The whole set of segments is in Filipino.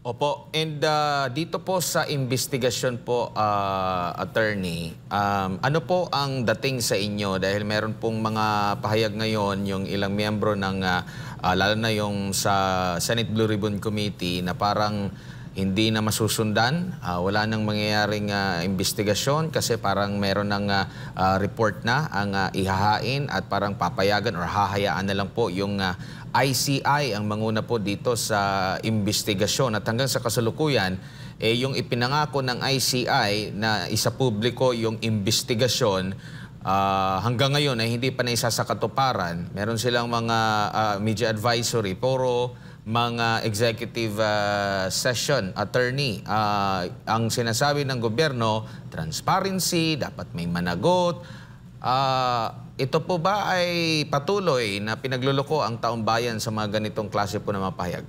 Opo, and dito po sa investigasyon po, attorney, ano po ang dating sa inyo dahil meron pong mga pahayag ngayon yung ilang miyembro ng, lalo na yung sa Senate Blue Ribbon Committee na parang hindi na masusundan, wala nang mangyayaring investigasyon kasi parang meron ng report na ang ihahain at parang papayagan or hahayaan na lang po yung ICI ang manguna po dito sa investigasyon at hanggang sa kasalukuyan, yung ipinangako ng ICI na isa publiko yung investigasyon, hanggang ngayon ay hindi pa naisa sa katuparan. Meron silang mga media advisory, puro mga executive session, attorney. Ang sinasabi ng gobyerno, transparency, dapat may managot. Ito po ba ay patuloy na pinagluloko ang taong bayan sa mga ganitong klase po ng mga pahayag?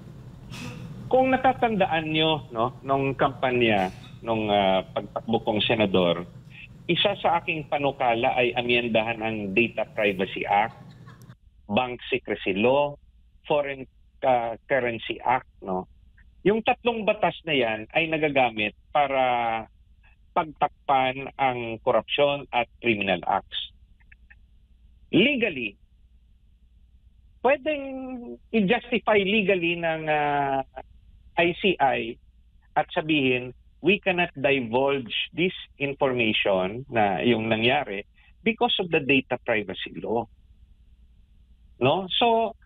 Kung natatandaan nyo, no, nung kampanya, nung pagtakbo kong senador, isa sa aking panukala ay amyendahan ang Data Privacy Act, Bank Secrecy Law, Foreign Currency Act. No? Yung tatlong batas na yan ay nagagamit para pagtakpan ang korupsyon at criminal acts. Legally, pwedeng i-justify legally ng ICI at sabihin, we cannot divulge this information na yung nangyari because of the data privacy law. No? So,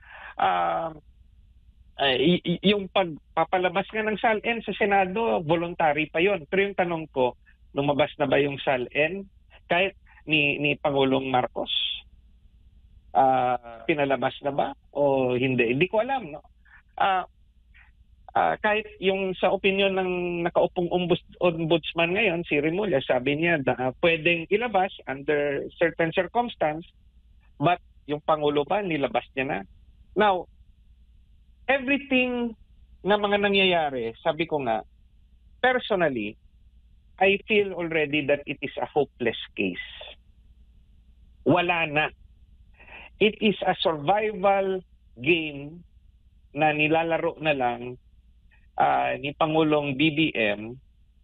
yung pagpapalabas nga ng SALN sa Senado, voluntary pa yon. Pero yung tanong ko, lumabas na ba yung SALN kahit ni Pangulong Marcos? Pinalabas na ba o hindi? Hindi ko alam. No? Kahit yung sa opinion ng nakaupong ombudsman ngayon, si Remulla, sabi niya na pwedeng ilabas under certain circumstance, but yung Pangulo ba, nilabas niya na? Now, everything na mga nangyayari, sabi ko nga, personally, I feel already that it is a hopeless case. Wala na. It is a survival game na nilalaro na lang ni Pangulong BBM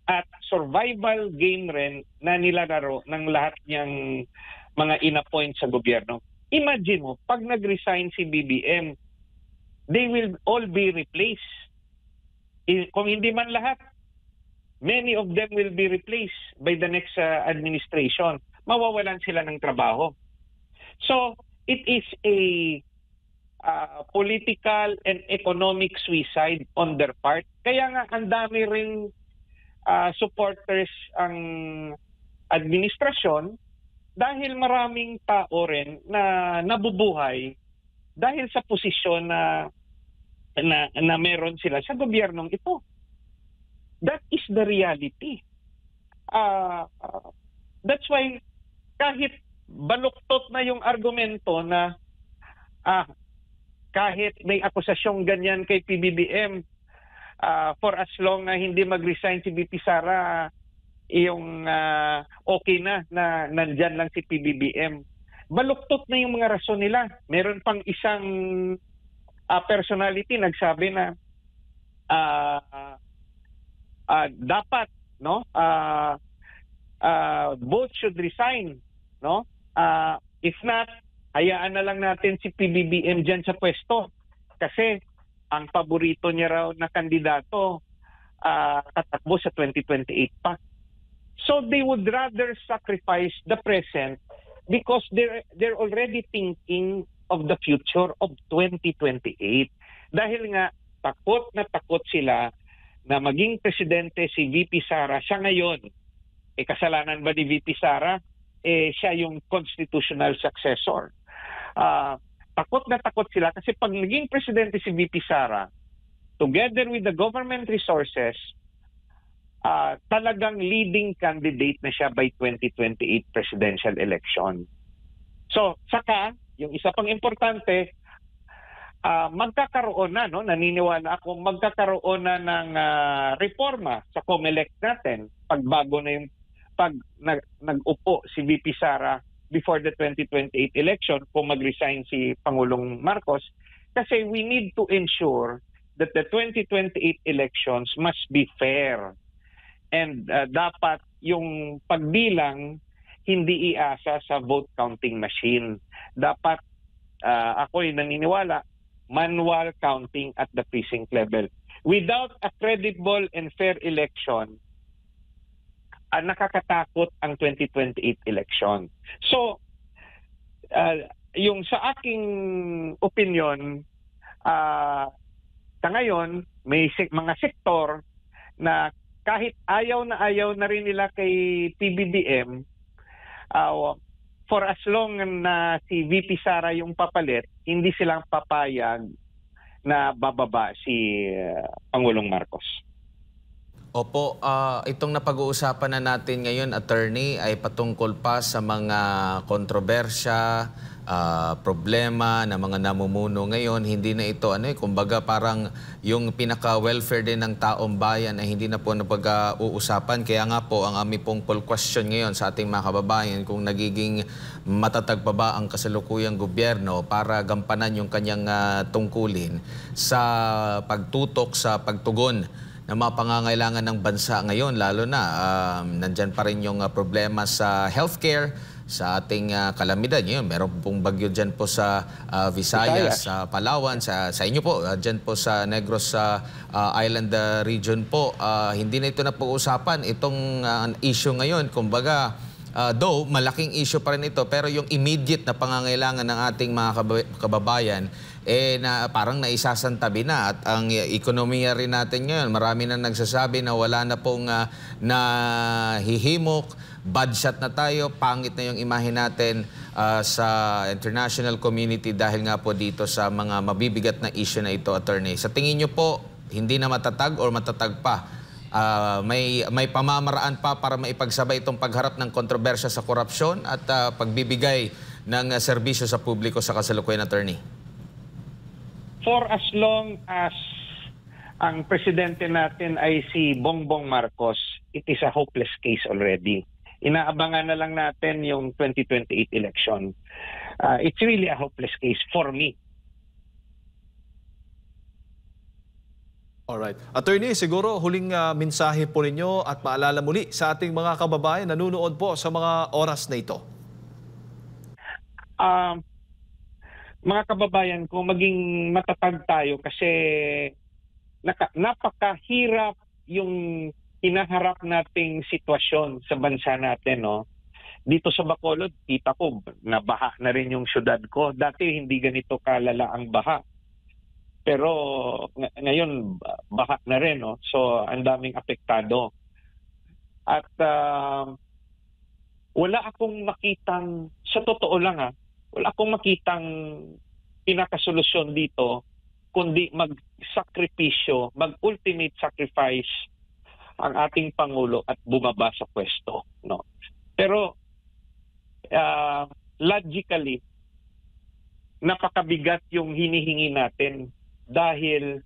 at survival game rin na nilalaro ng lahat niyang mga inappoint sa gobyerno. Imagine mo, pag nag-resign si BBM, they will all be replaced. Kung hindi man lahat, many of them will be replaced by the next administration. Mawawalan sila ng trabaho. So, it is a political and economic suicide on their part. Kaya nga, ang dami ring supporters ang administrasyon dahil maraming tao rin na nabubuhay dahil sa posisyon na meron sila sa gobyernong ito. That is the reality. That's why kahit baluktot na yung argumento na kahit may akusasyong ganyan kay PBBM, for as long na hindi mag-resign si VP Sara, yung okay na nandyan lang si PBBM. Baluktot na yung mga rason nila. Meron pang isang personality nagsabi na dapat, no, both should resign, no? If not, hayaan na lang natin si PBBM dyan sa pwesto kasi ang paborito niya raw na kandidato tatakbo sa 2028 pa. So they would rather sacrifice the present because they're already thinking of the future of 2028. Dahil nga takot na takot sila na maging presidente si VP Sara. Siya ngayon, kasalanan ba ni VP Sara? Siya yung constitutional successor. Takot na takot sila kasi pag naging presidente si VP Sara, together with the government resources, talagang leading candidate na siya by 2028 presidential election. So, saka, yung isa pang importante, magkakaroon na, no, naniniwala ako, magkakaroon na ng reforma sa COMELEC natin pagbago na yung pag nag-upo si VP Sara before the 2028 election kung mag-resign si Pangulong Marcos kasi we need to ensure that the 2028 elections must be fair. And dapat yung pagbilang hindi iasa sa vote counting machine. Dapat ako'y naniniwala, manual counting at the precinct level. Without a credible and fair election, nakakatakot ang 2028 election. So, yung sa aking opinion, sa ngayon, may mga sektor na kahit ayaw na rin nila kay PBBM, for as long na si VP Sara yung papalit, hindi silang papayag na bababa si Pangulong Marcos. Opo, itong napag-uusapan na natin ngayon, attorney, ay patungkol pa sa mga kontrobersya, problema na mga namumuno ngayon. Hindi na ito, kumbaga parang yung pinaka-welfare din ng taong bayan ay hindi na po napag-uusapan. Kaya nga po, ang aming pong poll question ngayon sa ating mga kababayan, kung nagiging matatag pa ba ang kasalukuyang gobyerno para gampanan yung kanyang tungkulin sa pagtutok sa pagtugon ng mga pangangailangan ng bansa ngayon, lalo na nandyan pa rin yung problema sa healthcare, sa ating kalamidad. Yun, meron pong bagyo dyan po sa Visayas, sa Palawan, sa inyo po, dyan po sa Negros Island region po. Hindi na ito napag-usapan, itong issue ngayon. Kumbaga, though malaking issue pa rin ito, pero yung immediate na pangangailangan ng ating mga kababayan, na parang naisasantabi na. At ang ekonomiya rin natin ngayon, marami na nagsasabi na wala na pong nahihimok, bad shot na tayo, pangit na yung imahe natin sa international community dahil nga po dito sa mga mabibigat na issue na ito, attorney. Sa tingin nyo po, hindi na matatag or matatag pa? May pamamaraan pa para maipagsabay itong pagharap ng kontrobersya sa korupsyon at pagbibigay ng serbisyo sa publiko sa kasalukuyan, attorney? For as long as ang presidente natin ay si Bongbong Marcos, it is a hopeless case already. Inaabangan na lang natin yung 2028 election. It's really a hopeless case for me. Alright. Attorney, siguro huling mensahe po ninyo at maalala muli sa ating mga kababayan nanunood po sa mga oras na ito. Mga kababayan ko, maging matatag tayo kasi napakahirap yung hinaharap nating sitwasyon sa bansa natin. No? Dito sa Bacolod, kita ko, nabaha na rin yung syudad ko. Dati hindi ganito kalala ang baha. Pero ngayon, baha na rin. No? So, ang daming apektado. At wala akong makitang, sa totoo lang wala akong makitang pinakasolusyon dito kundi mag-sakripisyo, mag-ultimate sacrifice ang ating Pangulo at bumaba sa pwesto. No? Pero logically, napakabigat yung hinihingi natin dahil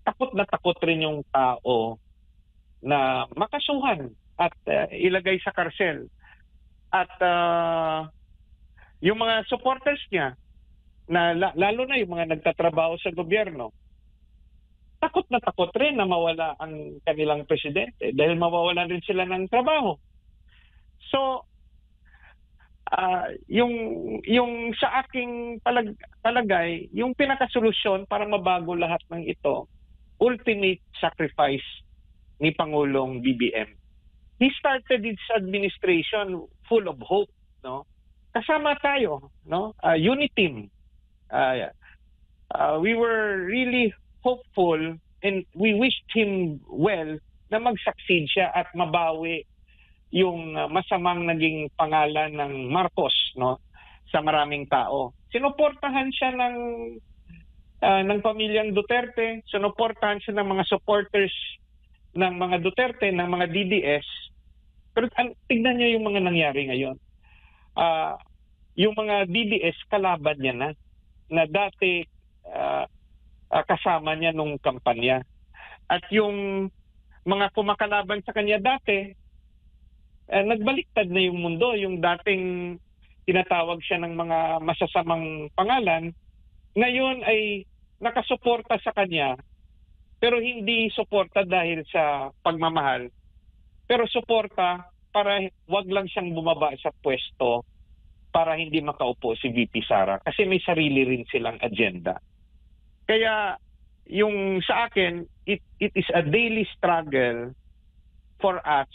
takot na takot rin yung tao na makasuhan at ilagay sa karsel. At yung mga supporters niya, na lalo na yung mga nagtatrabaho sa gobyerno, takot na takot rin na mawala ang kanilang presidente dahil mawawalan rin sila ng trabaho. So, yung sa aking palagay, yung pinakasolusyon para mabago lahat ng ito, ultimate sacrifice ni Pangulong BBM. He started his administration full of hope, no? Kasama tayo, no? Unity team. We were really hopeful and we wished him well na mag-succeed siya at mabawi yung masamang naging pangalan ng Marcos, no, sa maraming tao. Sinuportahan siya ng pamilyang Duterte, sinuportahan siya ng mga supporters ng mga Duterte, ng mga DDS. Pero tignan niyo yung mga nangyari ngayon. Yung mga DDS kalaban niya na dati kasama niya nung kampanya. At yung mga kumakalaban sa kanya dati, nagbaliktad na yung mundo. Yung dating tinatawag siya ng mga masasamang pangalan, ngayon ay nakasuporta sa kanya, pero hindi suporta dahil sa pagmamahal, pero suporta para wag lang siyang bumaba sa pwesto para hindi makaupo si VP Sara kasi may sarili rin silang agenda. Kaya yung sa akin, it is a daily struggle for us.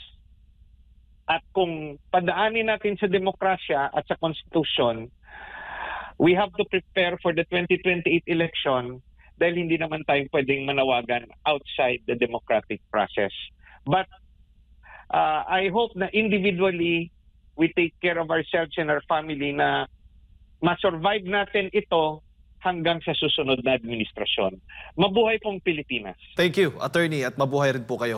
At kung padaanin natin sa demokrasya at sa konstitusyon, we have to prepare for the 2028 election dahil hindi naman tayo pwedeng manawagan outside the democratic process. But I hope na individually we take care of ourselves and our family na ma-survive natin ito hanggang sa susunod na administrasyon. Mabuhay pong Pilipinas. Thank you, Attorney, at mabuhay rin po kayo.